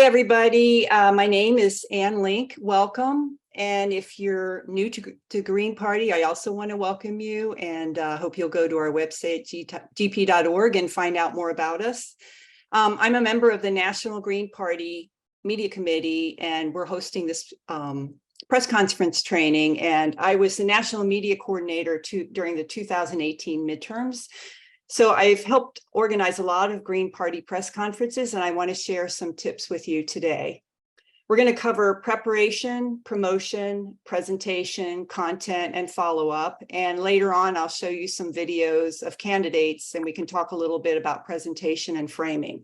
everybody. My name is Ann Link. Welcome. And if you're new to Green Party, I also want to welcome you and hope you'll go to our website, gp.org, and find out more about us. I'm a member of the National Green Party Media Committee, and we're hosting this press conference training. And I was the National Media Coordinator during the 2018 midterms. So I've helped organize a lot of Green Party press conferences, and I want to share some tips with you today. We're going to cover preparation, promotion, presentation, content, and follow-up. And later on, I'll show you some videos of candidates, and we can talk a little bit about presentation and framing.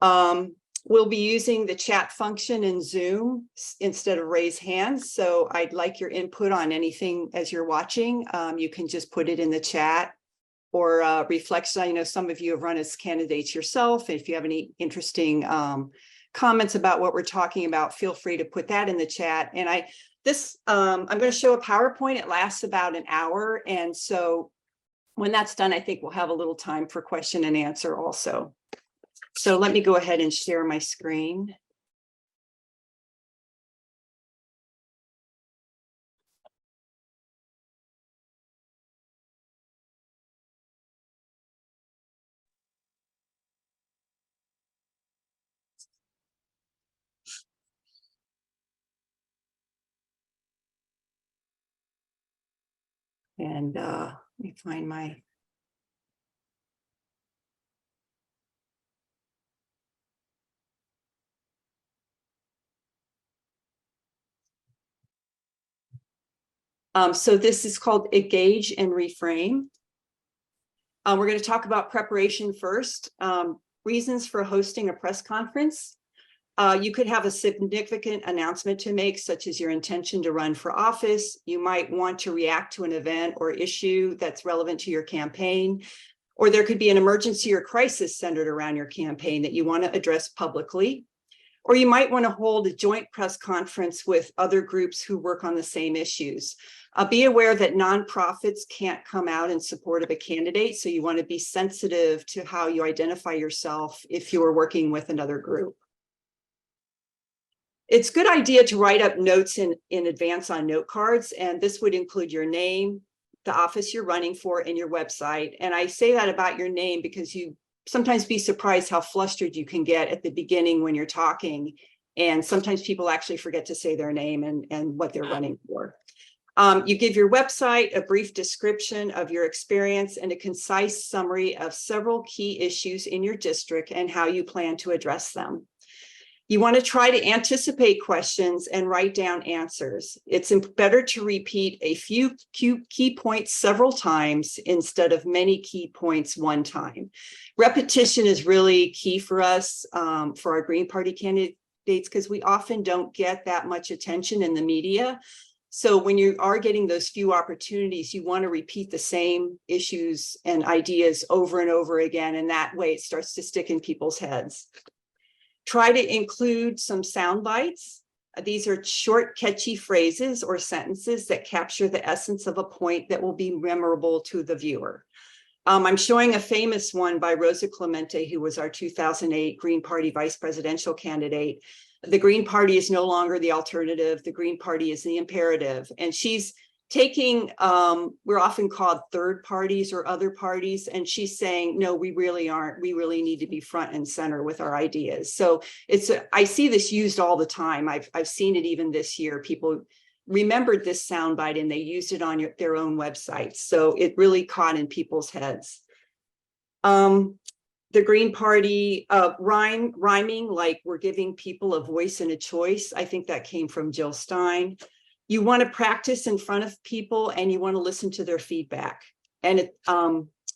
We'll be using the chat function in Zoom instead of raise hands. So I'd like your input on anything as you're watching. You can just put it in the chat or reflection. I know some of you have run as candidates yourself. If you have any interesting comments about what we're talking about, feel free to put that in the chat. And I'm going to show a PowerPoint. It lasts about an hour. And so when that's done, I think we'll have a little time for question and answer also. So let me go ahead and share my screen. And let me find my. So this is called Engage and Reframe. We're going to talk about preparation first. Reasons for hosting a press conference. You could have a significant announcement to make, such as your intention to run for office. You might want to react to an event or issue that's relevant to your campaign. Or there could be an emergency or crisis centered around your campaign that you want to address publicly. Or you might want to hold a joint press conference with other groups who work on the same issues. Be aware that nonprofits can't come out in support of a candidate, so you want to be sensitive to how you identify yourself if you are working with another group. It's a good idea to write up notes in advance on note cards, and this would include your name, the office you're running for, and your website. And I say that about your name because you sometimes be surprised how flustered you can get at the beginning when you're talking. And sometimes people actually forget to say their name and what they're running for. You give your website a brief description of your experience and a concise summary of several key issues in your district and how you plan to address them. You want to try to anticipate questions and write down answers. It's better to repeat a few key points several times instead of many key points one time. Repetition is really key for us, for our Green Party candidates, because we often don't get that much attention in the media. So when you are getting those few opportunities, you want to repeat the same issues and ideas over and over again, and that way it starts to stick in people's heads. Try to include some sound bites. These are short, catchy phrases or sentences that capture the essence of a point that will be memorable to the viewer. I'm showing a famous one by Rosa Clemente, who was our 2008 Green Party vice presidential candidate. The Green Party is no longer the alternative. The Green Party is the imperative. And she's taking, we're often called third parties or other parties, and she's saying, no, we really aren't. We really need to be front and center with our ideas. So I see this used all the time. I've seen it even this year. People remembered this soundbite and they used it on their own websites. So it really caught in people's heads. The Green Party rhyming, like we're giving people a voice and a choice. I think that came from Jill Stein. You want to practice in front of people and you want to listen to their feedback. And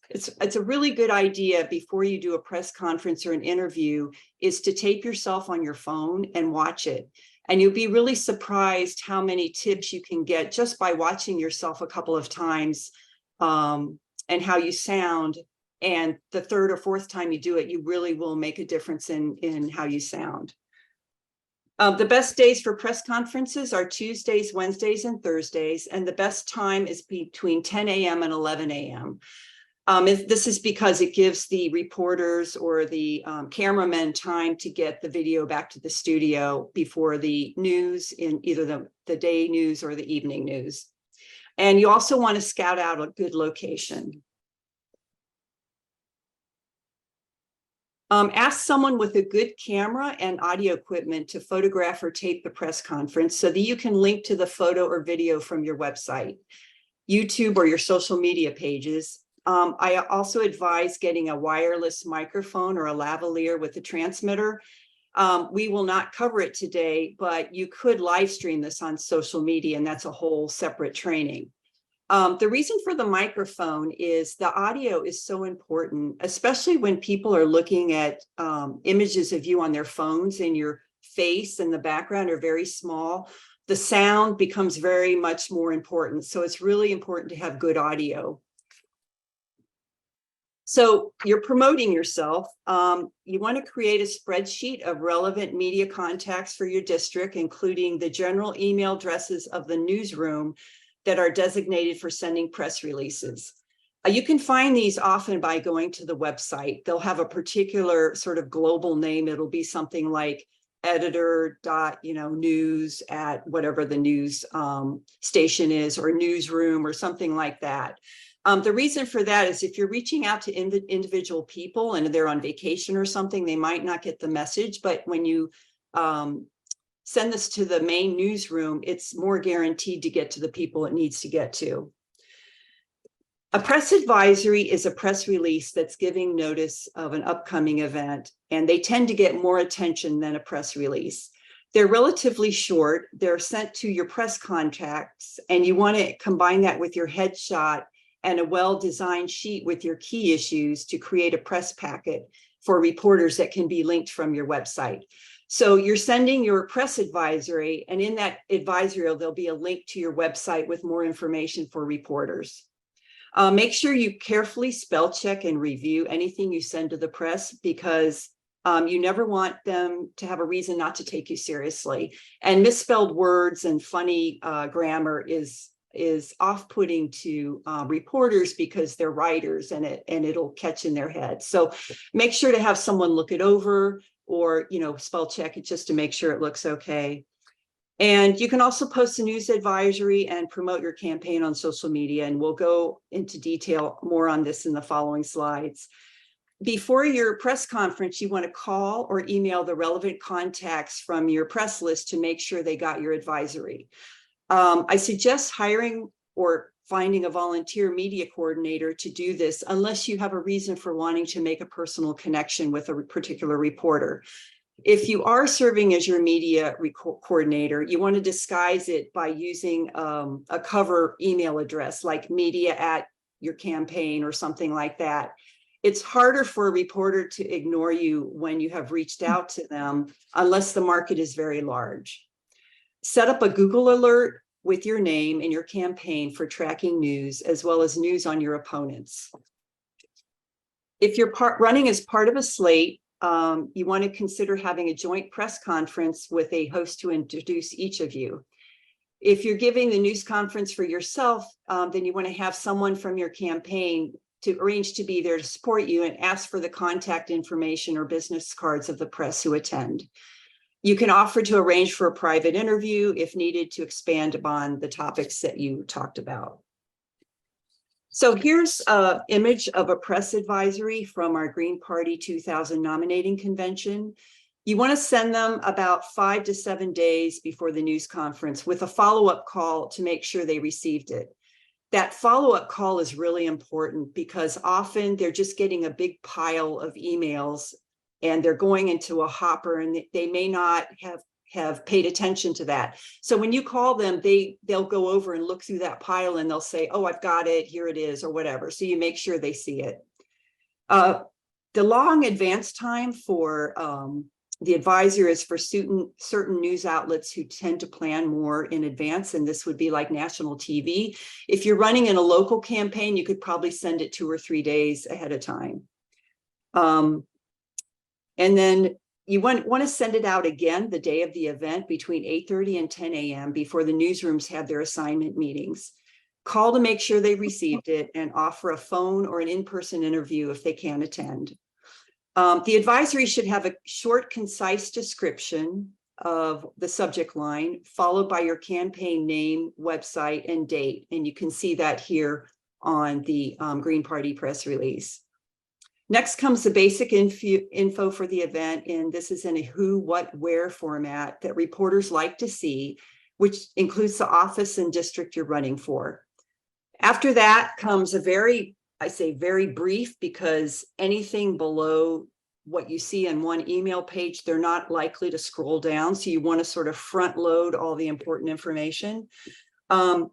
it's a really good idea before you do a press conference or an interview is to tape yourself on your phone and watch it. And you'll be really surprised how many tips you can get just by watching yourself a couple of times and how you sound. And the third or fourth time you do it, you really will make a difference in how you sound. The best days for press conferences are Tuesdays, Wednesdays, and Thursdays, and the best time is between 10 a.m. and 11 a.m. This is because it gives the reporters or the cameramen time to get the video back to the studio before the news in either the day news or the evening news. And you also want to scout out a good location. Ask someone with a good camera and audio equipment to photograph or tape the press conference so that you can link to the photo or video from your website, YouTube, or your social media pages. I also advise getting a wireless microphone or a lavalier with a transmitter. We will not cover it today, but you could live stream this on social media, and that's a whole separate training. The reason for the microphone is the audio is so important, especially when people are looking at images of you on their phones and your face and the background are very small. The sound becomes very much more important. So it's really important to have good audio. So you're promoting yourself. You want to create a spreadsheet of relevant media contacts for your district, including the general email addresses of the newsroom that are designated for sending press releases. You can find these often by going to the website. They'll have a particular sort of global name. It'll be something like editor.news at whatever the news station is, or newsroom or something like that. The reason for that is if you're reaching out to individual people and they're on vacation or something, they might not get the message. But when you send this to the main newsroom, it's more guaranteed to get to the people it needs to get to. A press advisory is a press release that's giving notice of an upcoming event, and they tend to get more attention than a press release. They're relatively short. They're sent to your press contacts, and you want to combine that with your headshot and a well-designed sheet with your key issues to create a press packet for reporters that can be linked from your website. So you're sending your press advisory, and in that advisory, there'll be a link to your website with more information for reporters. Make sure you carefully spell check and review anything you send to the press, because you never want them to have a reason not to take you seriously. And misspelled words and funny grammar is off-putting to reporters because they're writers, and it'll catch in their head. So make sure to have someone look it over, or spell check it just to make sure it looks okay. And you can also post a news advisory and promote your campaign on social media, and we'll go into detail more on this in the following slides. Before your press conference, you want to call or email the relevant contacts from your press list to make sure they got your advisory. I suggest hiring or finding a volunteer media coordinator to do this, unless you have a reason for wanting to make a personal connection with a particular reporter. If you are serving as your media coordinator, you want to disguise it by using a cover email address like media@your-campaign or something like that. It's harder for a reporter to ignore you when you have reached out to them, unless the market is very large. Set up a Google alert with your name and your campaign for tracking news, as well as news on your opponents. If you're running as part of a slate, you want to consider having a joint press conference with a host to introduce each of you. If you're giving the news conference for yourself, then you want to have someone from your campaign to arrange to be there to support you and ask for the contact information or business cards of the press who attend. You can offer to arrange for a private interview if needed to expand upon the topics that you talked about. So here's an image of a press advisory from our Green Party 2000 nominating convention. You want to send them about 5 to 7 days before the news conference with a follow-up call to make sure they received it. That follow-up call is really important because often they're just getting a big pile of emails and they're going into a hopper, and they may not have paid attention to that. So when you call them, they'll go over and look through that pile and they'll say, oh, I've got it, here it is, or whatever. So you make sure they see it. The long advance time for the advisor is for certain news outlets who tend to plan more in advance, and this would be like national TV. If you're running in a local campaign, you could probably send it 2 or 3 days ahead of time. And then you want to send it out again the day of the event between 8:30 and 10 a.m. before the newsrooms have their assignment meetings. Call to make sure they received it, and offer a phone or an in-person interview if they can't attend. The advisory should have a short, concise description of the subject line, followed by your campaign name, website, and date. And you can see that here on the Green Party press release. Next comes the basic info for the event, and this is in a who, what, where format that reporters like to see, which includes the office and district you're running for. After that comes a very brief, because anything below what you see in one email page, they're not likely to scroll down. So you want to sort of front load all the important information. A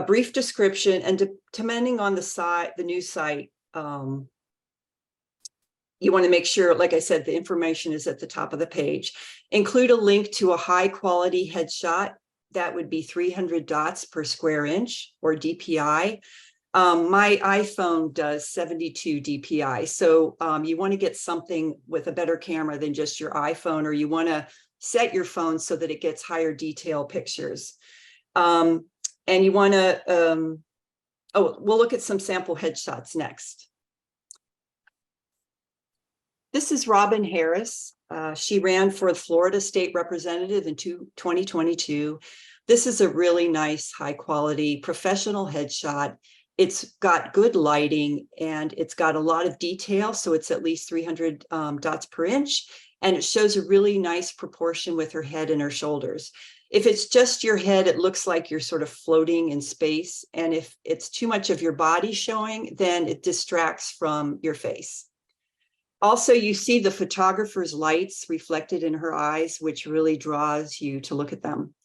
brief description, and depending on the news site, you want to make sure, like I said, the information is at the top of the page. Include a link to a high quality headshot. That would be 300 dots per square inch, or DPI. My iPhone does 72 DPI. So you want to get something with a better camera than just your iPhone, or you want to set your phone so that it gets higher detail pictures. And you want to, we'll look at some sample headshots next. This is Robin Harris. She ran for the Florida State Representative in 2022. This is a really nice, high quality, professional headshot. It's got good lighting, and it's got a lot of detail. So it's at least 300 dots per inch. And it shows a really nice proportion with her head and her shoulders. If it's just your head, it looks like you're sort of floating in space. And if it's too much of your body showing, then it distracts from your face. Also, you see the photographer's lights reflected in her eyes, which really draws you to look at them.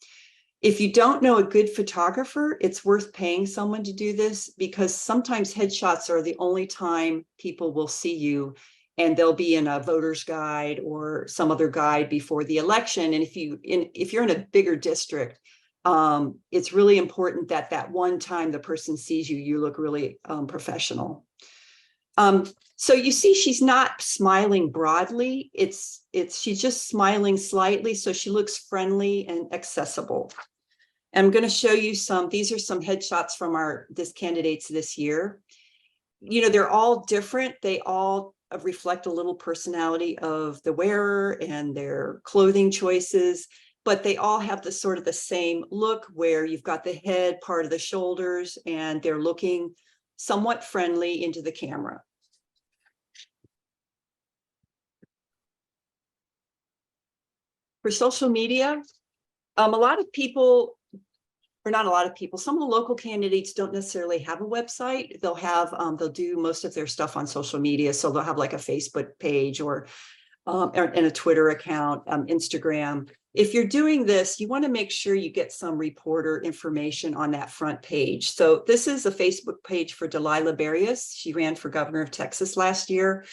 If you don't know a good photographer, it's worth paying someone to do this, because sometimes headshots are the only time people will see you, and they'll be in a voter's guide or some other guide before the election. And if you're in a bigger district, it's really important that that one time the person sees you, you look really professional. So you see, she's not smiling broadly. She's just smiling slightly. So she looks friendly and accessible. And I'm going to show you these are some headshots from this candidates this year. You know, they're all different. They all reflect a little personality of the wearer and their clothing choices, but they all have the sort of the same look, where you've got the head, part of the shoulders, and they're looking somewhat friendly into the camera. For social media, some of the local candidates don't necessarily have a website. They'll do most of their stuff on social media. So they'll have like a Facebook page and a Twitter account, Instagram. If you're doing this, you want to make sure you get some reporter information on that front page. So this is a Facebook page for Delilah Barrios. She ran for governor of Texas last year.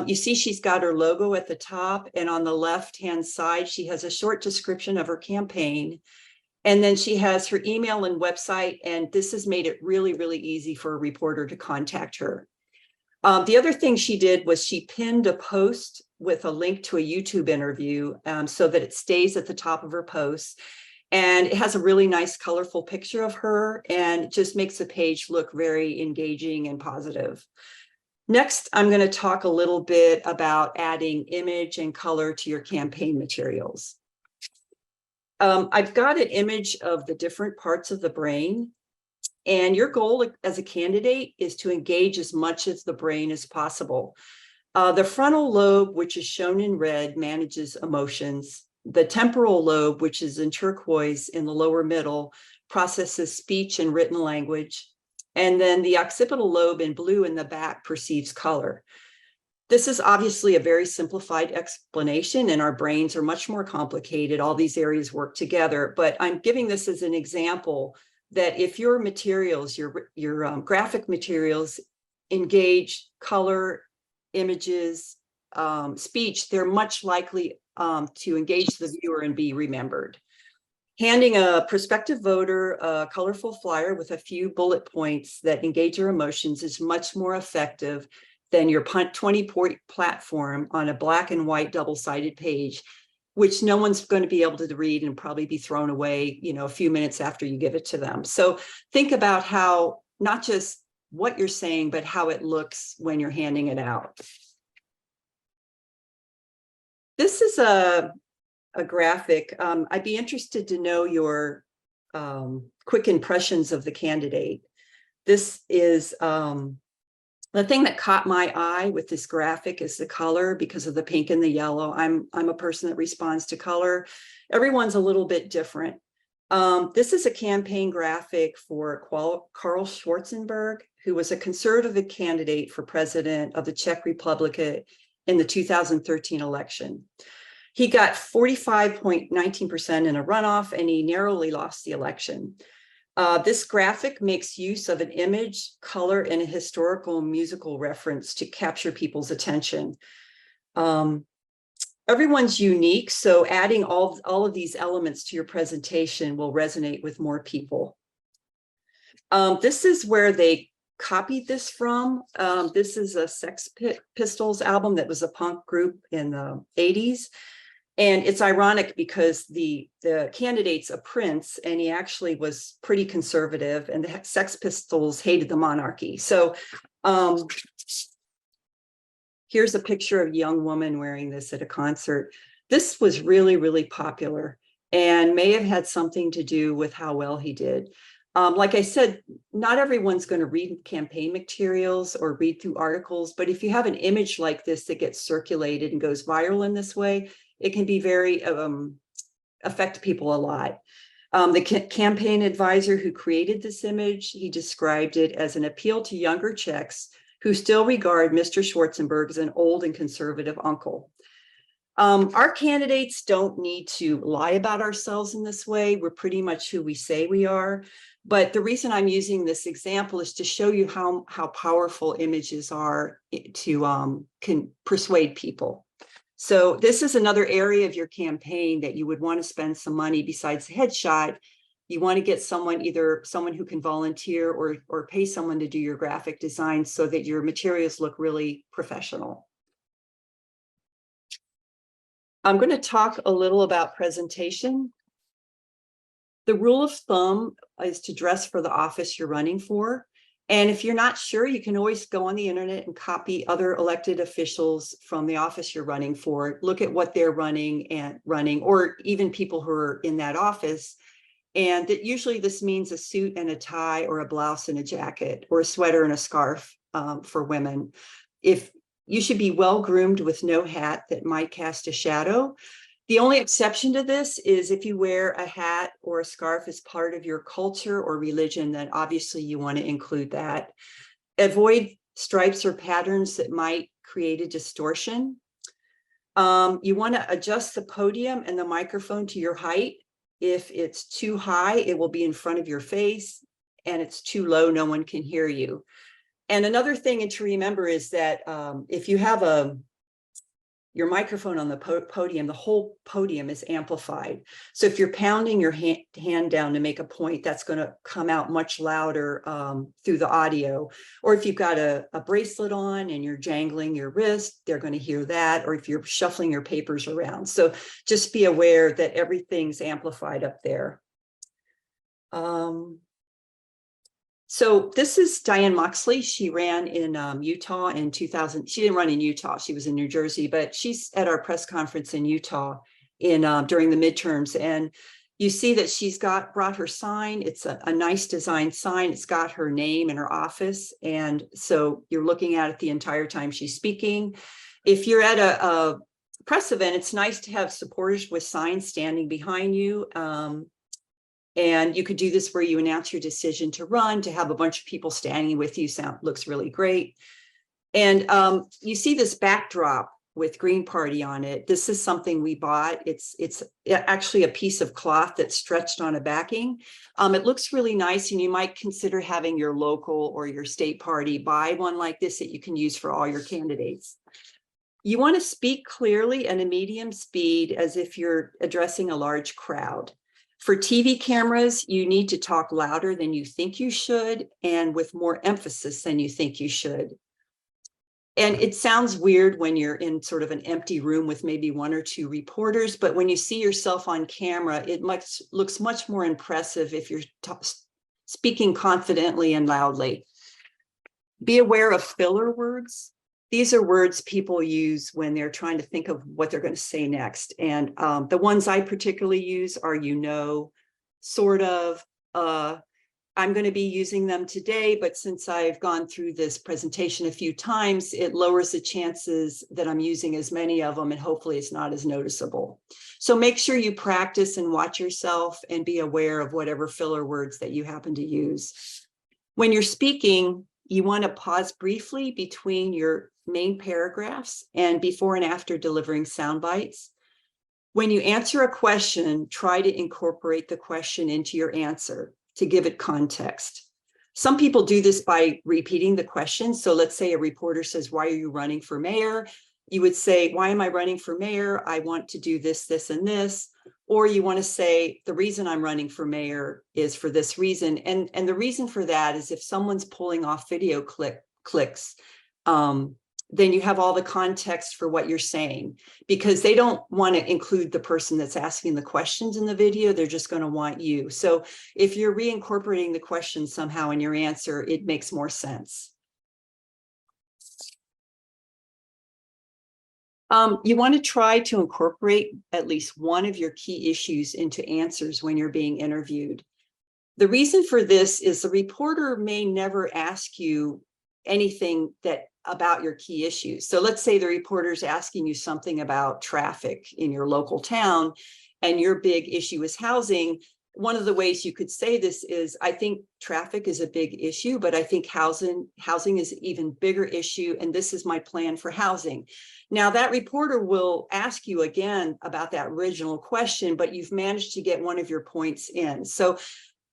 You see she's got her logo at the top, and on the left-hand side, she has a short description of her campaign. And then she has her email and website, and this has made it really, really easy for a reporter to contact her. The other thing she did was she pinned a post with a link to a YouTube interview so that it stays at the top of her post. And it has a really nice, colorful picture of her, and it just makes the page look very engaging and positive. Next, I'm going to talk a little bit about adding image and color to your campaign materials. I've got an image of the different parts of the brain, and your goal as a candidate is to engage as much of the brain as possible. The frontal lobe, which is shown in red, manages emotions. The temporal lobe, which is in turquoise in the lower middle, processes speech and written language. And then the occipital lobe in blue in the back perceives color. This is obviously a very simplified explanation, and our brains are much more complicated. All these areas work together, but I'm giving this as an example that if your materials, your graphic materials engage color, images, speech, they're much likely to engage the viewer and be remembered. Handing a prospective voter a colorful flyer with a few bullet points that engage their emotions is much more effective than your 20-point platform on a black and white double-sided page. which no one's going to be able to read and probably be thrown away, a few minutes after you give it to them. So think about how, not just what you're saying, but how it looks when you're handing it out. This is a graphic. I'd be interested to know your quick impressions of the candidate. This is the thing that caught my eye with this graphic is the color, because of the pink and the yellow. I'm a person that responds to color. Everyone's a little bit different. This is a campaign graphic for Karl Schwarzenberg, who was a conservative candidate for president of the Czech Republic in the 2013 election. He got 45.19% in a runoff, and he narrowly lost the election. This graphic makes use of an image, color, and a historical musical reference to capture people's attention. Everyone's unique, so adding all of these elements to your presentation will resonate with more people. This is where they copied this from. This is a Sex Pistols album that was a punk group in the 80s. And it's ironic because the candidate's a prince, and he actually was pretty conservative, and the Sex Pistols hated the monarchy. So here's a picture of a young woman wearing this at a concert. This was really, really popular and may have had something to do with how well he did. Like I said, not everyone's going to read campaign materials or read through articles, but if you have an image like this that gets circulated and goes viral in this way, it can be very affect people a lot. The campaign advisor who created this image, he described it as an appeal to younger Czechs who still regard Mr. Schwarzenberg as an old and conservative uncle. Our candidates don't need to lie about ourselves in this way. We're pretty much who we say we are. But the reason I'm using this example is to show you how powerful images are to can persuade people. So this is another area of your campaign that you would want to spend some money besides the headshot. You want to get someone, either someone who can volunteer or pay someone to do your graphic design so that your materials look really professional. I'm going to talk a little about presentation. The rule of thumb is to dress for the office you're running for. And if you're not sure, you can always go on the internet and copy other elected officials from the office you're running for. Look at what they're running, or even people who are in that office. And that usually this means a suit and a tie, or a blouse and a jacket, or a sweater and a scarf for women. If you should be well groomed with no hat that might cast a shadow. The only exception to this is if you wear a hat or a scarf as part of your culture or religion, then obviously you want to include that. Avoid stripes or patterns that might create a distortion. You want to adjust the podium and the microphone to your height. If it's too high, it will be in front of your face, and it's too low, no one can hear you. And another thing to remember is that if you have your microphone on the podium, the whole podium is amplified. So if you're pounding your hand down to make a point, that's going to come out much louder through the audio. Or if you've got a bracelet on and you're jangling your wrist, they're going to hear that. Or if you're shuffling your papers around. So just be aware that everything's amplified up there. So this is Diane Moxley. She ran in Utah in 2000. She didn't run in Utah. She was in New Jersey, but she's at our press conference in Utah during the midterms. And you see that she's brought her sign. It's a nice design sign. It's got her name and her office. And so you're looking at it the entire time she's speaking. If you're at a press event, it's nice to have supporters with signs standing behind you. And you could do this where you announce your decision to run, to have a bunch of people standing with you. Looks really great. And you see this backdrop with Green Party on it. This is something we bought. It's actually a piece of cloth that's stretched on a backing. It looks really nice, and you might consider having your local or your state party buy one like this that you can use for all your candidates. You want to speak clearly and a medium speed as if you're addressing a large crowd. For TV cameras, you need to talk louder than you think you should and with more emphasis than you think you should. And it sounds weird when you're in sort of an empty room with maybe one or two reporters, but when you see yourself on camera, it looks much more impressive if you're speaking confidently and loudly. Be aware of filler words. These are words people use when they're trying to think of what they're going to say next. And the ones I particularly use are, sort of, I'm going to be using them today, but since I've gone through this presentation a few times, it lowers the chances that I'm using as many of them, and hopefully it's not as noticeable. So make sure you practice and watch yourself and be aware of whatever filler words that you happen to use. When you're speaking, you want to pause briefly between your main paragraphs and before and after delivering sound bites. When you answer a question, try to incorporate the question into your answer to give it context. Some people do this by repeating the question. So let's say a reporter says, "Why are you running for mayor?" You would say, "Why am I running for mayor? I want to do this, this, and this." Or you want to say, "The reason I'm running for mayor is for this reason." And the reason for that is if someone's pulling off video clicks, then you have all the context for what you're saying, because they don't want to include the person that's asking the questions in the video. They're just going to want you. So if you're reincorporating the question somehow in your answer, it makes more sense. You want to try to incorporate at least one of your key issues into answers when you're being interviewed. The reason for this is the reporter may never ask you anything about your key issues. So let's say the reporter's asking you something about traffic in your local town, and your big issue is housing. One of the ways you could say this is, "I think traffic is a big issue, but I think housing is an even bigger issue, and this is my plan for housing." Now, that reporter will ask you again about that original question, but you've managed to get one of your points in. So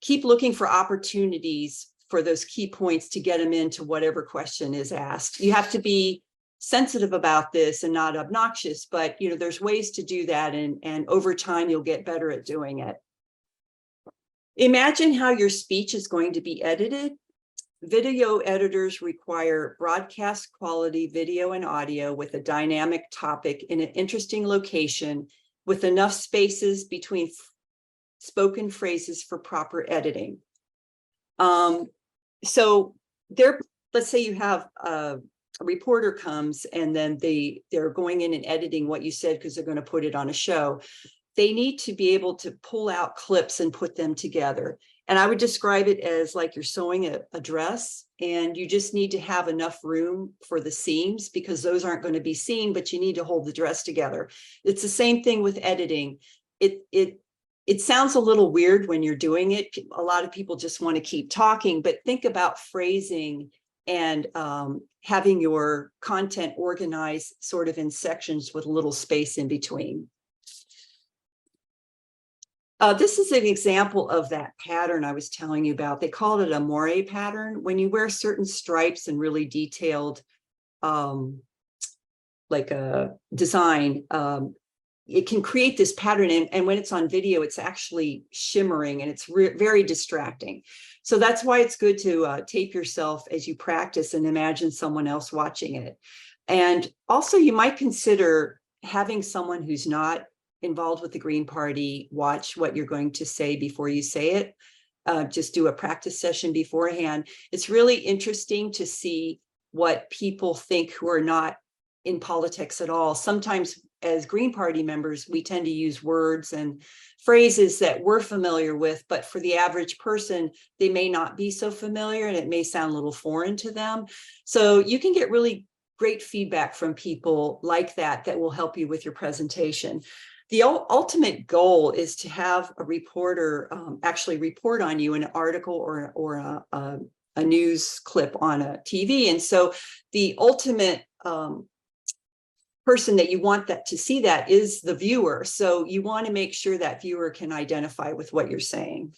keep looking for opportunities for those key points to get them into whatever question is asked. You have to be sensitive about this and not obnoxious, but there's ways to do that, and over time you'll get better at doing it. Imagine how your speech is going to be edited. Video editors require broadcast quality video and audio with a dynamic topic in an interesting location with enough spaces between spoken phrases for proper editing. So let's say you have a reporter comes, and then they're going in and editing what you said because they're going to put it on a show. They need to be able to pull out clips and put them together. And I would describe it as like you're sewing a dress, and you just need to have enough room for the seams, because those aren't going to be seen, but you need to hold the dress together. It's the same thing with editing. It sounds a little weird when you're doing it. A lot of people just want to keep talking, but think about phrasing and having your content organized sort of in sections with a little space in between. This is an example of that pattern I was telling you about. They call it a moire pattern. When you wear certain stripes and really detailed, like a design, it can create this pattern. And when it's on video, it's actually shimmering, and it's very distracting. So that's why it's good to tape yourself as you practice and imagine someone else watching it. And also, you might consider having someone who's not involved with the Green Party watch what you're going to say before you say it. Just do a practice session beforehand. It's really interesting to see what people think who are not in politics at all. Sometimes as Green Party members, we tend to use words and phrases that we're familiar with, but for the average person, they may not be so familiar, and it may sound a little foreign to them. So you can get really great feedback from people like that will help you with your presentation. The ultimate goal is to have a reporter actually report on you in an article or a news clip on a TV. And so the ultimate person that you want to see that is the viewer. So you want to make sure that viewer can identify with what you're saying.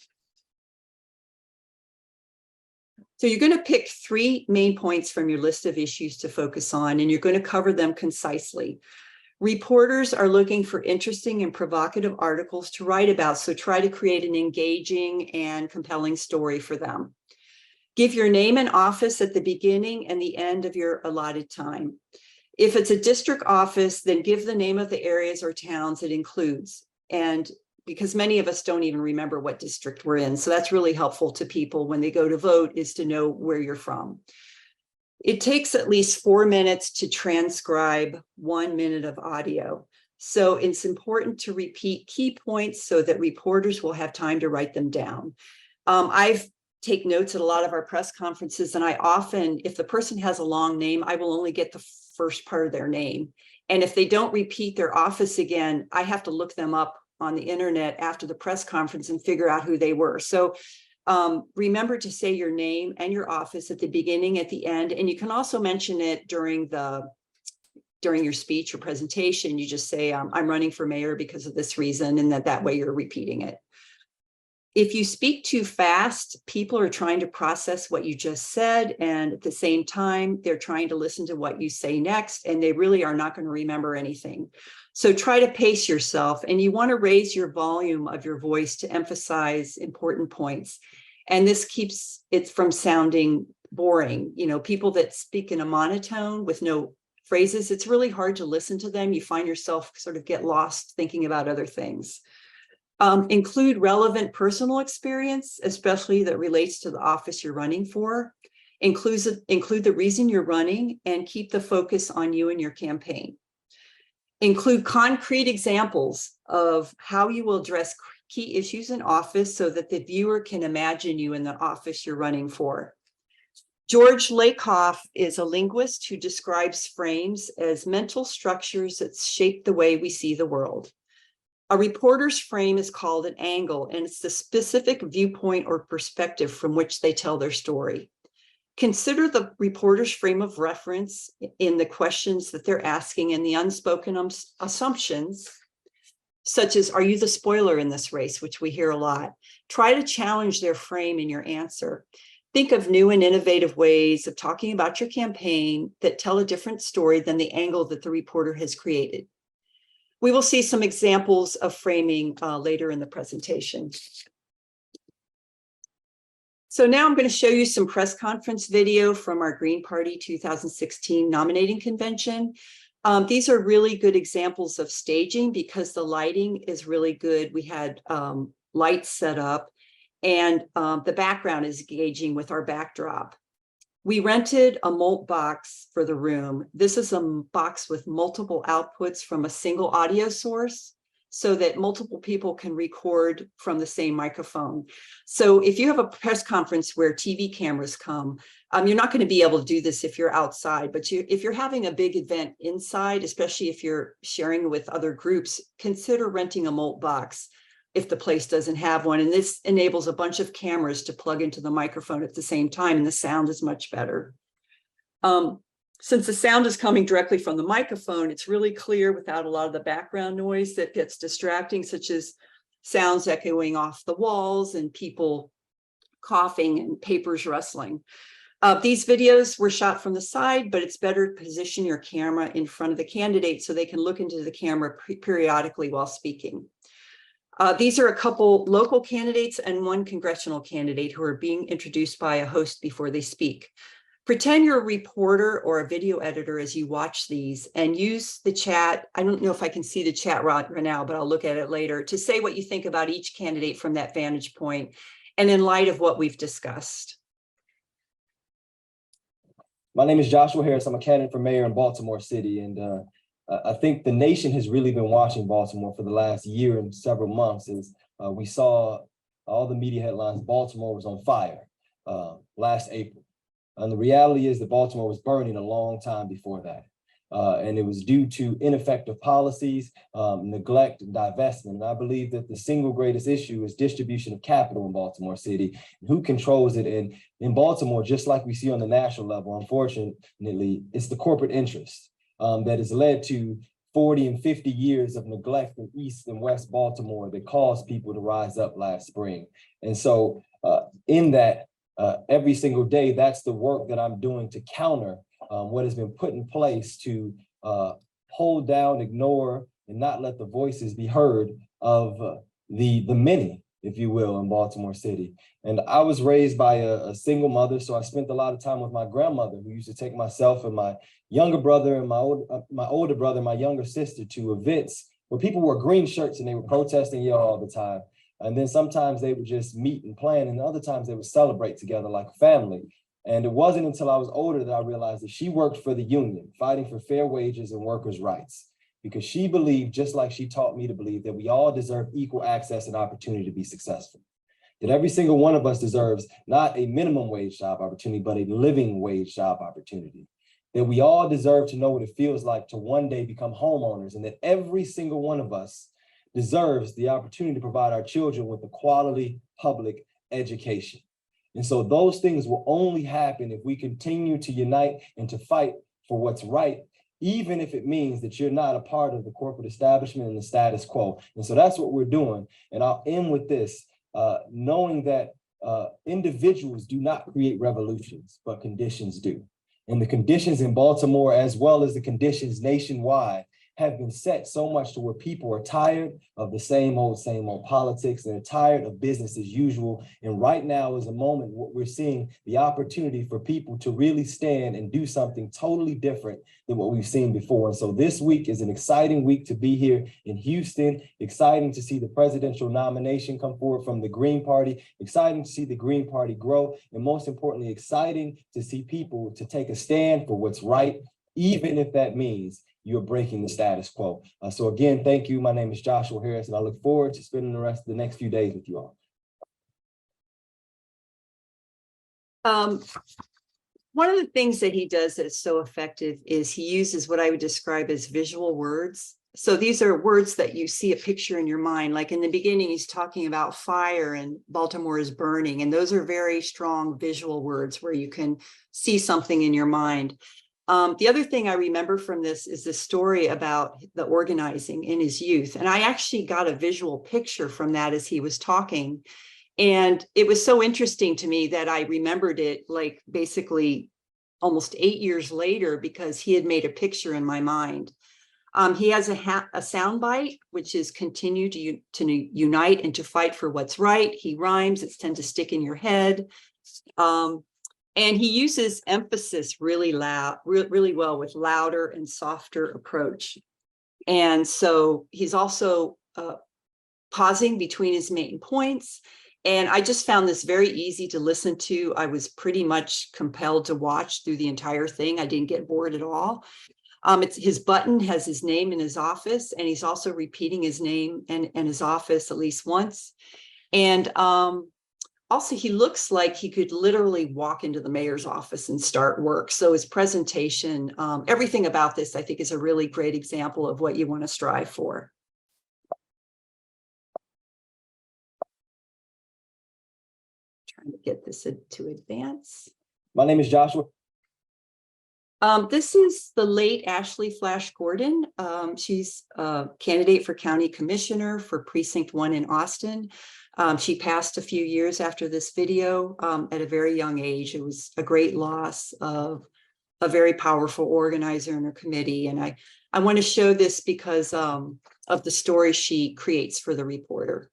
So you're going to pick 3 main points from your list of issues to focus on, and you're going to cover them concisely. Reporters are looking for interesting and provocative articles to write about, so try to create an engaging and compelling story for them. Give your name and office at the beginning and the end of your allotted time. If it's a district office, then give the name of the areas or towns it includes. And because many of us don't even remember what district we're in, so that's really helpful to people when they go to vote, is to know where you're from. It takes at least 4 minutes to transcribe 1 minute of audio. So it's important to repeat key points so that reporters will have time to write them down. I've take notes at a lot of our press conferences, and I often, if the person has a long name, I will only get the first part of their name. And if they don't repeat their office again, I have to look them up on the internet after the press conference and figure out who they were. So remember to say your name and your office at the beginning, at the end, and you can also mention it during your speech or presentation. You just say, I'm running for mayor because of this reason, and that way you're repeating it. If you speak too fast, people are trying to process what you just said, and at the same time, they're trying to listen to what you say next, and they really are not going to remember anything. So try to pace yourself, and you want to raise your volume of your voice to emphasize important points. And this keeps it from sounding boring. You know, people that speak in a monotone with no phrases, it's really hard to listen to them. You find yourself sort of get lost thinking about other things. Include relevant personal experience, especially that relates to the office you're running for. Include the reason you're running, and keep the focus on you and your campaign. Include concrete examples of how you will address key issues in office so that the viewer can imagine you in the office you're running for. George Lakoff is a linguist who describes frames as mental structures that shape the way we see the world. A reporter's frame is called an angle, and it's the specific viewpoint or perspective from which they tell their story. Consider the reporter's frame of reference in the questions that they're asking and the unspoken assumptions, such as, are you the spoiler in this race, which we hear a lot. Try to challenge their frame in your answer. Think of new and innovative ways of talking about your campaign that tell a different story than the angle that the reporter has created. We will see some examples of framing later in the presentation. So now I'm going to show you some press conference video from our Green Party 2016 nominating convention. These are really good examples of staging because the lighting is really good. We had lights set up, and the background is engaging with our backdrop. We rented a mult box for the room. This is a box with multiple outputs from a single audio source so that multiple people can record from the same microphone. So if you have a press conference where TV cameras come, you're not going to be able to do this if you're outside, but if you're having a big event inside, especially if you're sharing with other groups, consider renting a mult box if the place doesn't have one. And this enables a bunch of cameras to plug into the microphone at the same time, and the sound is much better. Since the sound is coming directly from the microphone, it's really clear without a lot of the background noise that gets distracting, such as sounds echoing off the walls and people coughing and papers rustling. These videos were shot from the side, but it's better to position your camera in front of the candidate so they can look into the camera periodically while speaking. These are a couple local candidates and one congressional candidate who are being introduced by a host before they speak. Pretend you're a reporter or a video editor as you watch these, and use the chat. I don't know if I can see the chat right now, but I'll look at it later, to say what you think about each candidate from that vantage point and in light of what we've discussed. My name is Joshua Harris. I'm a candidate for mayor in Baltimore City, and I think the nation has really been watching Baltimore for the last year and several months. As we saw all the media headlines, Baltimore was on fire last April. And the reality is that Baltimore was burning a long time before that. And it was due to ineffective policies, neglect, and divestment. And I believe that the single greatest issue is distribution of capital in Baltimore City. Who controls it? And in Baltimore, just like we see on the national level, unfortunately, it's the corporate interest that has led to 40 and 50 years of neglect in East and West Baltimore that caused people to rise up last spring. And so in that, every single day, that's the work that I'm doing to counter what has been put in place to hold down, ignore, and not let the voices be heard of the many if you will, in Baltimore City. And I was raised by a single mother, so I spent a lot of time with my grandmother, who used to take myself and my younger brother and my older brother, my younger sister, to events where people wore green shirts and they were protesting yell all the time. And then sometimes they would just meet and plan, and other times they would celebrate together like a family. And it wasn't until I was older that I realized that she worked for the union, fighting for fair wages and workers' rights, because she believed, just like she taught me to believe, that we all deserve equal access and opportunity to be successful. That every single one of us deserves not a minimum wage job opportunity, but a living wage job opportunity. That we all deserve to know what it feels like to one day become homeowners, and that every single one of us deserves the opportunity to provide our children with a quality public education. And so those things will only happen if we continue to unite and to fight for what's right, even if it means that you're not a part of the corporate establishment and the status quo. And so that's what we're doing. And I'll end with this, knowing that individuals do not create revolutions, but conditions do. And the conditions in Baltimore, as well as the conditions nationwide, have been set so much to where people are tired of the same old politics, and they're tired of business as usual. And right now is a moment where we're seeing the opportunity for people to really stand and do something totally different than what we've seen before. And so this week is an exciting week to be here in Houston, exciting to see the presidential nomination come forward from the Green Party, exciting to see the Green Party grow, and most importantly, exciting to see people to take a stand for what's right, even if that means you're breaking the status quo. So again, thank you. My name is Joshua Harris, and I look forward to spending the rest of the next few days with you all. One of the things that he does that is so effective is he uses what I would describe as visual words. So these are words that you see a picture in your mind. Like in the beginning, he's talking about fire and Baltimore is burning. And those are very strong visual words where you can see something in your mind. The other thing I remember from this is the story about the organizing in his youth. And I actually got a visual picture from that as he was talking. And it was so interesting to me that I remembered it like basically almost 8 years later, because he had made a picture in my mind. He has a sound bite, which is continue to unite and to fight for what's right. He rhymes, it's tend to stick in your head. And he uses emphasis really well with louder and softer approach. And so he's also pausing between his main points. And I just found this very easy to listen to. I was pretty much compelled to watch through the entire thing. I didn't get bored at all. His button has his name in his office, and he's also repeating his name and his office at least once. And also, he looks like he could literally walk into the mayor's office and start work. So his presentation, everything about this, I think, is a really great example of what you want to strive for. Trying to get this to advance. My name is Joshua. This is the late Ashley Flash Gordon. She's a candidate for county commissioner for Precinct 1 in Austin. She passed a few years after this video at a very young age. It was a great loss of a very powerful organizer in her committee. And I want to show this because of the story she creates for the reporter.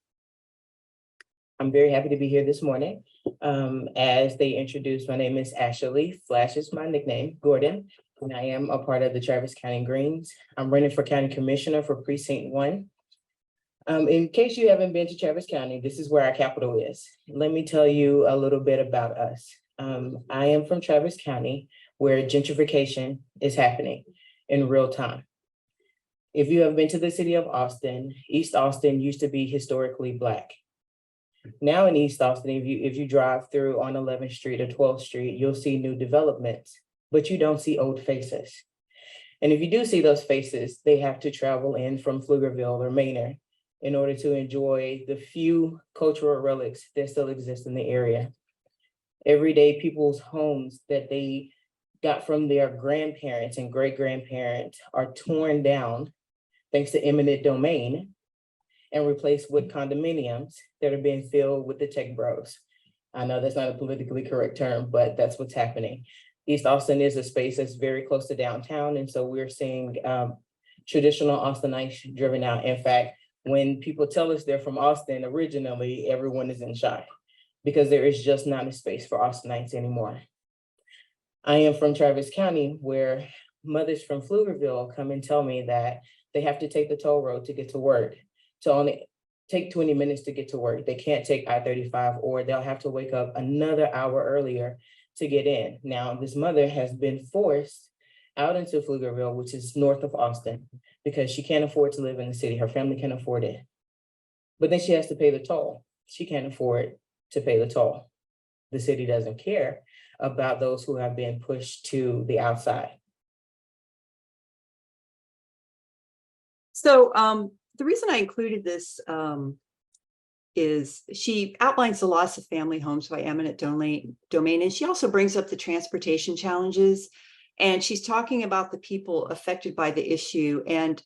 I'm very happy to be here this morning. As they introduced, my name is Ashley. Flash is my nickname, Gordon, and I am a part of the Travis County Greens. I'm running for County Commissioner for Precinct 1. In case you haven't been to Travis County, this is where our capital is. Let me tell you a little bit about us. I am from Travis County, where gentrification is happening in real time. If you have been to the city of Austin, East Austin used to be historically Black. Now in East Austin, if you drive through on 11th Street or 12th Street, you'll see new developments, but you don't see old faces. And if you do see those faces, they have to travel in from Pflugerville or Manor in order to enjoy the few cultural relics that still exist in the area. Everyday people's homes that they got from their grandparents and great-grandparents are torn down thanks to eminent domain and replaced with condominiums that are being filled with the tech bros. I know that's not a politically correct term, but that's what's happening. East Austin is a space that's very close to downtown. And so we're seeing traditional Austinites driven out. In fact, When people tell us they're from Austin originally, everyone is in shock because there is just not a space for Austinites anymore. I am from Travis County, where mothers from Pflugerville come and tell me that they have to take the toll road to get to work, to only take 20 minutes to get to work. They can't take I-35, or they'll have to wake up another hour earlier to get in. Now, this mother has been forced out into Pflugerville, which is north of Austin, because she can't afford to live in the city. Her family can afford it. But then she has to pay the toll. She can't afford to pay the toll. The city doesn't care about those who have been pushed to the outside. So the reason I included this is she outlines the loss of family homes by eminent domain, and she also brings up the transportation challenges. And she's talking about the people affected by the issue. And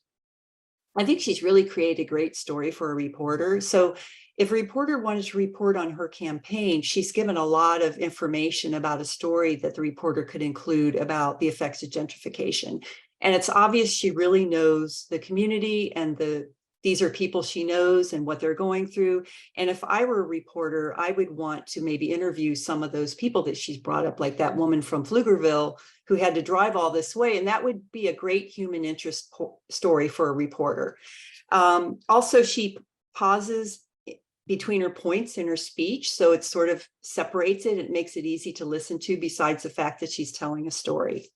I think she's really created a great story for a reporter. So if a reporter wanted to report on her campaign, she's given a lot of information about a story that the reporter could include about the effects of gentrification. And it's obvious she really knows the community, and these are people she knows and what they're going through. And if I were a reporter, I would want to maybe interview some of those people that she's brought up, like that woman from Pflugerville who had to drive all this way. And that would be a great human interest story for a reporter. Also, she pauses between her points in her speech, so it sort of separates it. It makes it easy to listen to, besides the fact that she's telling a story.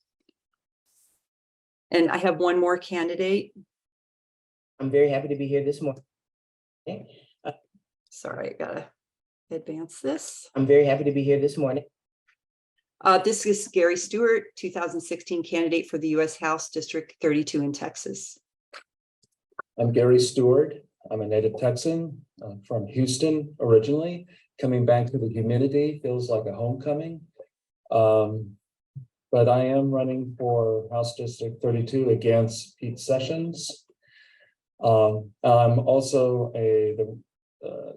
And I have one more candidate. I'm very happy to be here this morning. Sorry, I gotta advance this. I'm very happy to be here this morning. This is Gary Stewart, 2016 candidate for the U.S. House District 32 in Texas. I'm Gary Stewart. I'm a native Texan from Houston originally. Coming back to the humidity feels like a homecoming. But I am running for House District 32 against Pete Sessions. I'm also the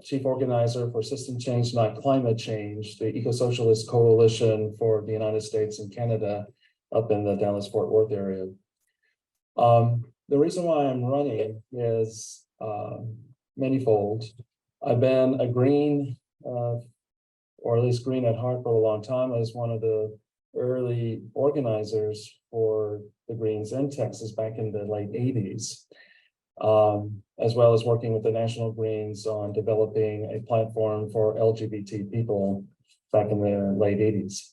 chief organizer for System Change, Not Climate Change, the Eco-Socialist Coalition for the United States and Canada up in the Dallas-Fort Worth area. The reason why I'm running is manyfold. I've been a Green, or at least Green at heart, for a long time. I was one of the early organizers for the Greens in Texas back in the late 80s, as well as working with the National Greens on developing a platform for LGBT people back in the late 80s.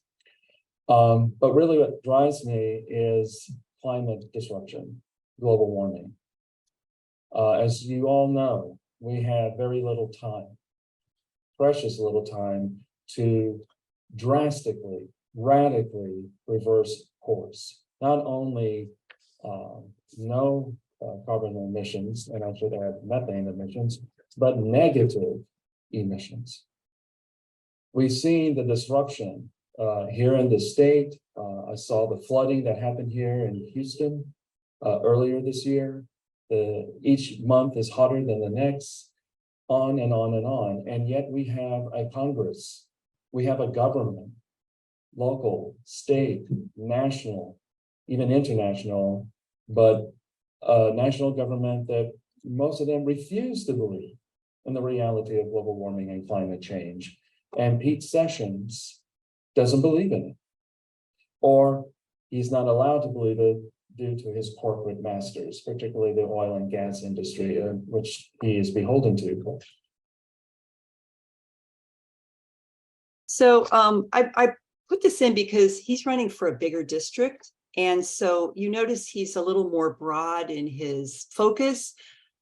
But really what drives me is climate disruption, global warming. As you all know, we have very little time, precious little time, to drastically, radically reverse course. Not only no carbon emissions, and I should add methane emissions, but negative emissions. We've seen the disruption here in the state. I saw the flooding that happened here in Houston earlier this year. Each month is hotter than the next, on and on and on. And yet we have a Congress, we have a government, local, state, national, even international, but a national government that most of them refuse to believe in the reality of global warming and climate change. And Pete Sessions doesn't believe in it, or he's not allowed to believe it due to his corporate masters, particularly the oil and gas industry, which he is beholden to. So I put this in because he's running for a bigger district. And so you notice he's a little more broad in his focus.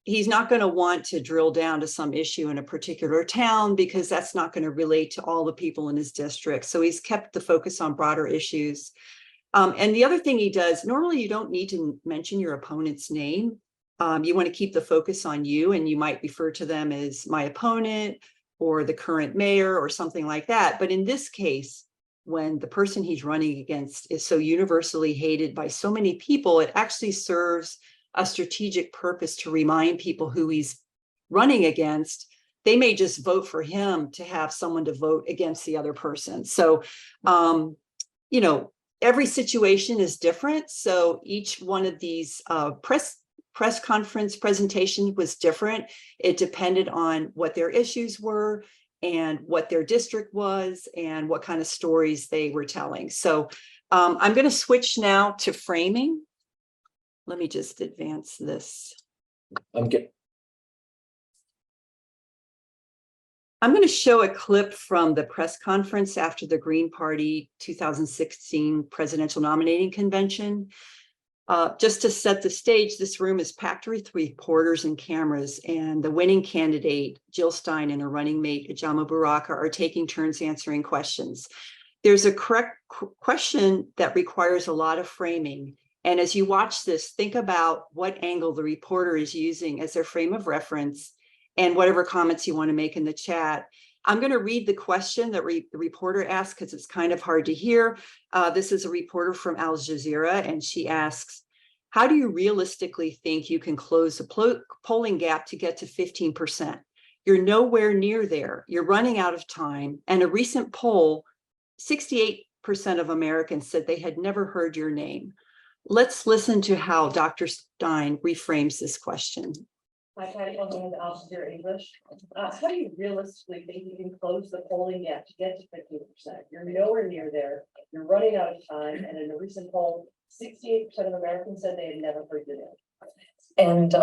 He's not going to want to drill down to some issue in a particular town, because that's not going to relate to all the people in his district. So he's kept the focus on broader issues. And the other thing he does, normally you don't need to mention your opponent's name. You want to keep the focus on you, and you might refer to them as my opponent or the current mayor or something like that. But in this case, when the person he's running against is so universally hated by so many people, it actually serves a strategic purpose to remind people who he's running against. They may just vote for him to have someone to vote against the other person. So, every situation is different. So each one of these press press conference presentation was different. It depended on what their issues were and what their district was and what kind of stories they were telling. So I'm going to switch now to framing. Let me just advance this. I'm going to show a clip from the press conference after the Green Party 2016 presidential nominating convention. Just to set the stage, this room is packed with reporters and cameras, and the winning candidate, Jill Stein, and her running mate, Ajama Baraka, are taking turns answering questions. There's a correct question that requires a lot of framing. And as you watch this, think about what angle the reporter is using as their frame of reference and whatever comments you want to make in the chat. I'm going to read the question that the reporter asked because it's kind of hard to hear. This is a reporter from Al Jazeera, and she asks, how do you realistically think you can close the polling gap to get to 15%? You're nowhere near there. You're running out of time. And a recent poll, 68% of Americans said they had never heard your name. Let's listen to how Dr. Stein reframes this question. Hi, Patty, I'm going to Al Jazeera English. How do you realistically think you can close the polling gap to get to 15%? You're nowhere near there. You're running out of time. And in a recent poll, 68% of Americans said they had never heard your name. And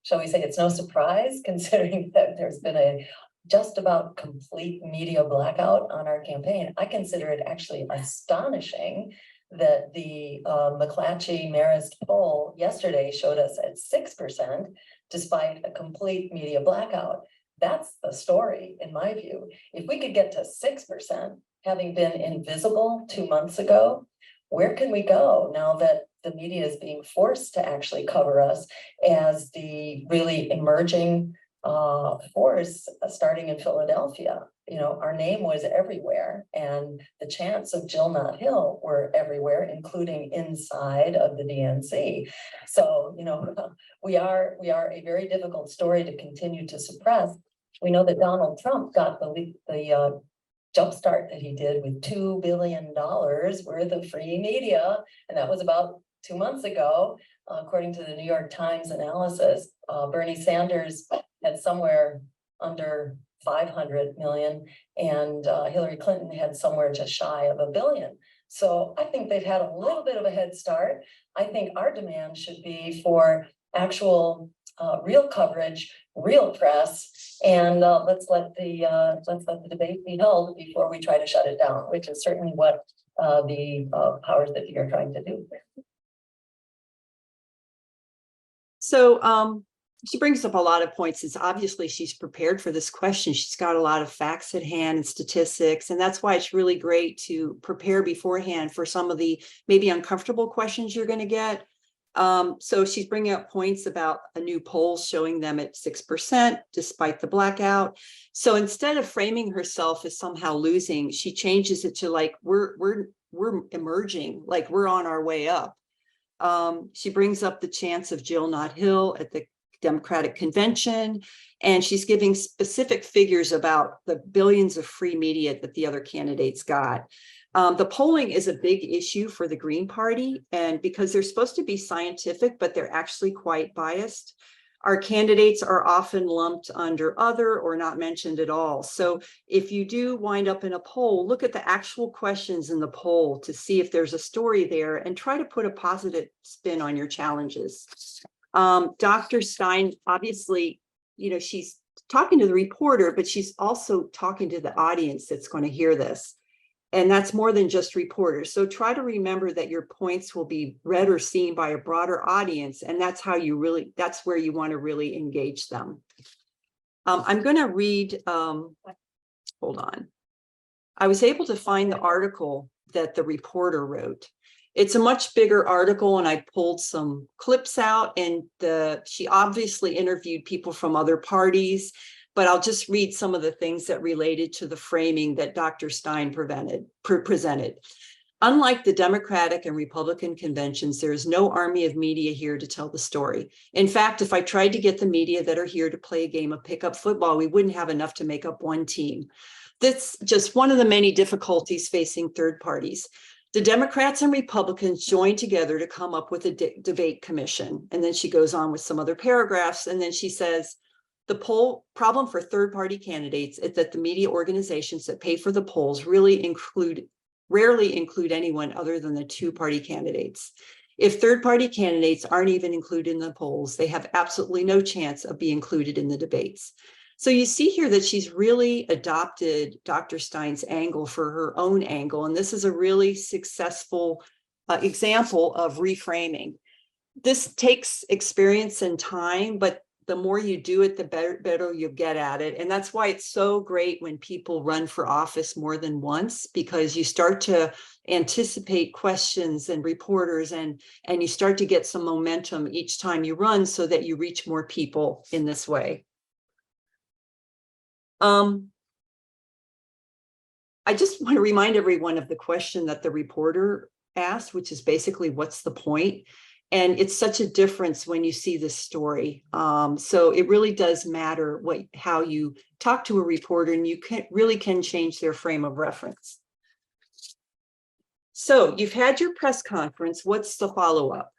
shall we say it's no surprise considering that there's been a just about complete media blackout on our campaign. I consider it actually astonishing that the McClatchy-Marist poll yesterday showed us at 6%, despite a complete media blackout. That's the story, in my view. If we could get to 6%, having been invisible 2 months ago, where can we go now that the media is being forced to actually cover us as the really emerging force starting in Philadelphia? You know, our name was everywhere, and the chants of Jill Not Hill were everywhere, including inside of the DNC. So, you know, we are a very difficult story to continue to suppress. We know that Donald Trump got the jumpstart that he did with $2 billion worth of free media, and that was about 2 months ago, according to the New York Times analysis. Bernie Sanders had somewhere under 500 million, and Hillary Clinton had somewhere just shy of $1 billion. So I think they've had a little bit of a head start. I think our demand should be for actual real coverage, real press, and let's let the debate be held before we try to shut it down, which is certainly what the powers that be are trying to do. So she brings up a lot of points. It's obviously she's prepared for this question. She's got a lot of facts at hand and statistics, and that's why it's really great to prepare beforehand for some of the maybe uncomfortable questions you're going to get. So she's bringing up points about a new poll showing them at 6% despite the blackout. So instead of framing herself as somehow losing, she changes it to like we're emerging, like we're on our way up. She brings up the chance of Jill Not Hill at the Democratic convention, and she's giving specific figures about the billions of free media that the other candidates got. The polling is a big issue for the Green Party, and because they're supposed to be scientific, but they're actually quite biased. Our candidates are often lumped under other or not mentioned at all. So if you do wind up in a poll, look at the actual questions in the poll to see if there's a story there and try to put a positive spin on your challenges. Dr. Stein, obviously, you know, she's talking to the reporter, but she's also talking to the audience that's going to hear this. And that's more than just reporters. So try to remember that your points will be read or seen by a broader audience. And that's how you really, that's where you want to really engage them. I'm going to read, hold on. I was able to find the article that the reporter wrote. It's a much bigger article, and I pulled some clips out, and she obviously interviewed people from other parties, but I'll just read some of the things that related to the framing that Dr. Stein presented. Unlike the Democratic and Republican conventions, there is no army of media here to tell the story. In fact, if I tried to get the media that are here to play a game of pickup football, we wouldn't have enough to make up one team. That's just one of the many difficulties facing third parties. The Democrats and Republicans joined together to come up with a debate commission. And then she goes on with some other paragraphs. And then she says, the poll problem for third-party candidates is that the media organizations that pay for the polls rarely include anyone other than the two-party candidates. If third-party candidates aren't even included in the polls, they have absolutely no chance of being included in the debates. So you see here that she's really adopted Dr. Stein's angle for her own angle. And this is a really successful example of reframing. This takes experience and time, but the more you do it, the better you get at it. And that's why it's so great when people run for office more than once, because you start to anticipate questions and reporters, and you start to get some momentum each time you run so that you reach more people in this way. I just want to remind everyone of the question that the reporter asked, which is basically, what's the point? And it's such a difference when you see this story. So it really does matter how you talk to a reporter, and you really can change their frame of reference. So you've had your press conference. What's the follow-up?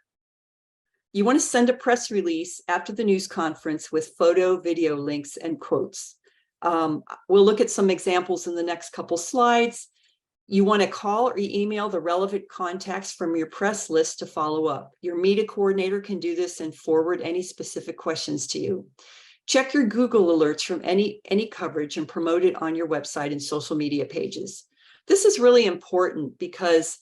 You want to send a press release after the news conference with photo, video links, and quotes. We'll look at some examples in the next couple slides. You want to call or email the relevant contacts from your press list to follow up. Your media coordinator can do this and forward any specific questions to you. Check your Google alerts from any coverage and promote it on your website and social media pages. This is really important because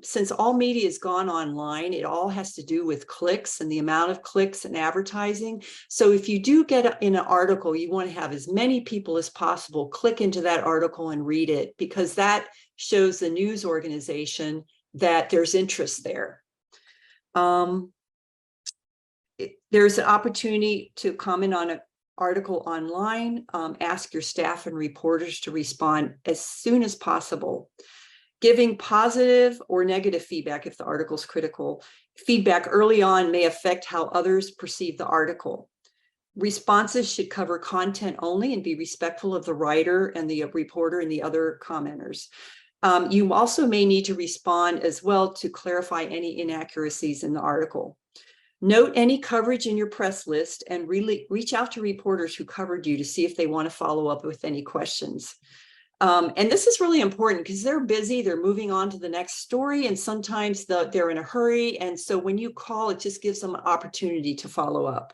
since all media has gone online, it all has to do with clicks and the amount of clicks and advertising. So if you do get in an article, you want to have as many people as possible click into that article and read it, because that shows the news organization that there's interest there. There's an opportunity to comment on an article online. Ask your staff and reporters to respond as soon as possible. Giving positive or negative feedback if the article is critical. Feedback early on may affect how others perceive the article. Responses should cover content only and be respectful of the writer and the reporter and the other commenters. You also may need to respond as well to clarify any inaccuracies in the article. Note any coverage in your press list and really reach out to reporters who covered you to see if they want to follow up with any questions. And this is really important because they're busy, they're moving on to the next story, and sometimes they're in a hurry. And so when you call, it just gives them an opportunity to follow up.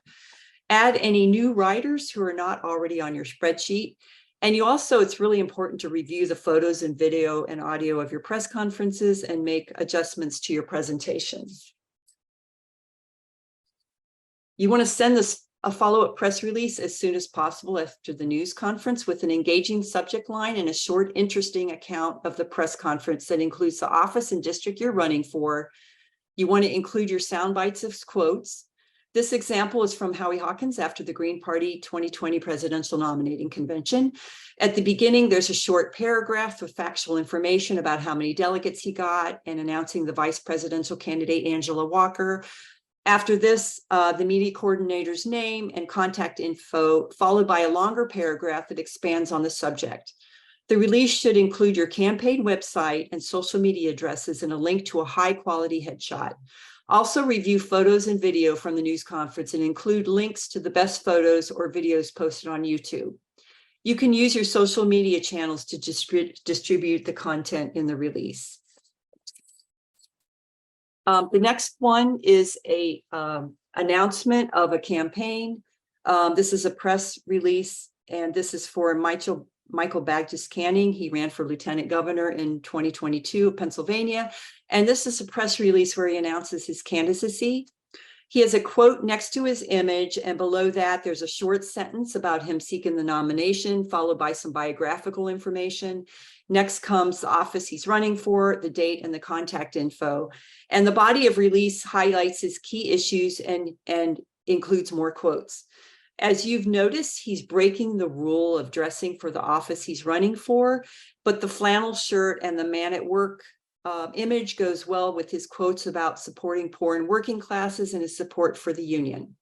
Add any new writers who are not already on your spreadsheet. And it's really important to review the photos and video and audio of your press conferences and make adjustments to your presentation. You want to send a follow-up press release as soon as possible after the news conference with an engaging subject line and a short, interesting account of the press conference that includes the office and district you're running for. You want to include your sound bites of quotes. This example is from Howie Hawkins after the Green Party 2020 presidential nominating convention. At the beginning, there's a short paragraph with factual information about how many delegates he got and announcing the vice presidential candidate, Angela Walker. After this, the media coordinator's name and contact info, followed by a longer paragraph that expands on the subject. The release should include your campaign website and social media addresses and a link to a high-quality headshot. Also review photos and video from the news conference and include links to the best photos or videos posted on YouTube. You can use your social media channels to distribute the content in the release. The next one is a announcement of a campaign. This is a press release, and this is for Michael Bagdis Canning. He ran for lieutenant governor in 2022 of Pennsylvania. And this is a press release where he announces his candidacy. He has a quote next to his image, and below that, there's a short sentence about him seeking the nomination, followed by some biographical information. Next comes the office he's running for, the date, and the contact info. And the body of release highlights his key issues and includes more quotes. As you've noticed, he's breaking the rule of dressing for the office he's running for, but the flannel shirt and the man at work image goes well with his quotes about supporting poor and working classes and his support for the union.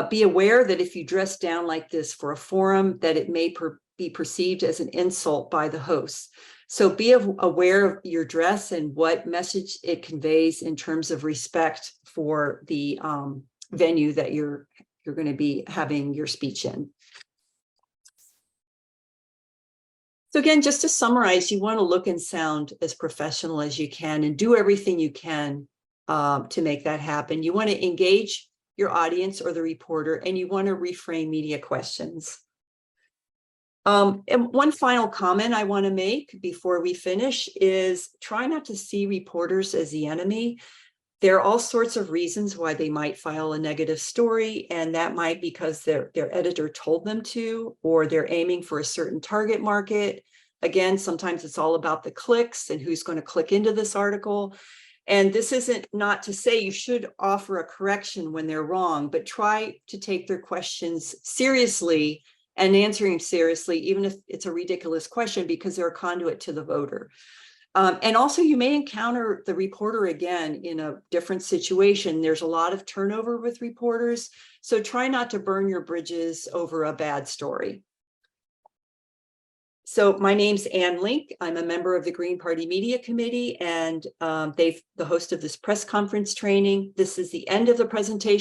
Be aware that if you dress down like this for a forum, that it may be perceived as an insult by the hosts. So be aware of your dress and what message it conveys in terms of respect for the venue that you're going to be having your speech in. So again, just to summarize, you want to look and sound as professional as you can and do everything you can to make that happen. You want to engage your audience or the reporter, and you want to reframe media questions. And one final comment I want to make before we finish is try not to see reporters as the enemy. There are all sorts of reasons why they might file a negative story, and that might be because their editor told them to, or they're aiming for a certain target market. Again, sometimes it's all about the clicks and who's going to click into this article. And this isn't not to say you should offer a correction when they're wrong, but try to take their questions seriously and answering seriously, even if it's a ridiculous question, because they're a conduit to the voter. And also you may encounter the reporter again in a different situation. There's a lot of turnover with reporters, so try not to burn your bridges over a bad story. So my name's Ann Link. I'm a member of the Green Party Media Committee, and the host of this press conference training. This is the end of the presentation.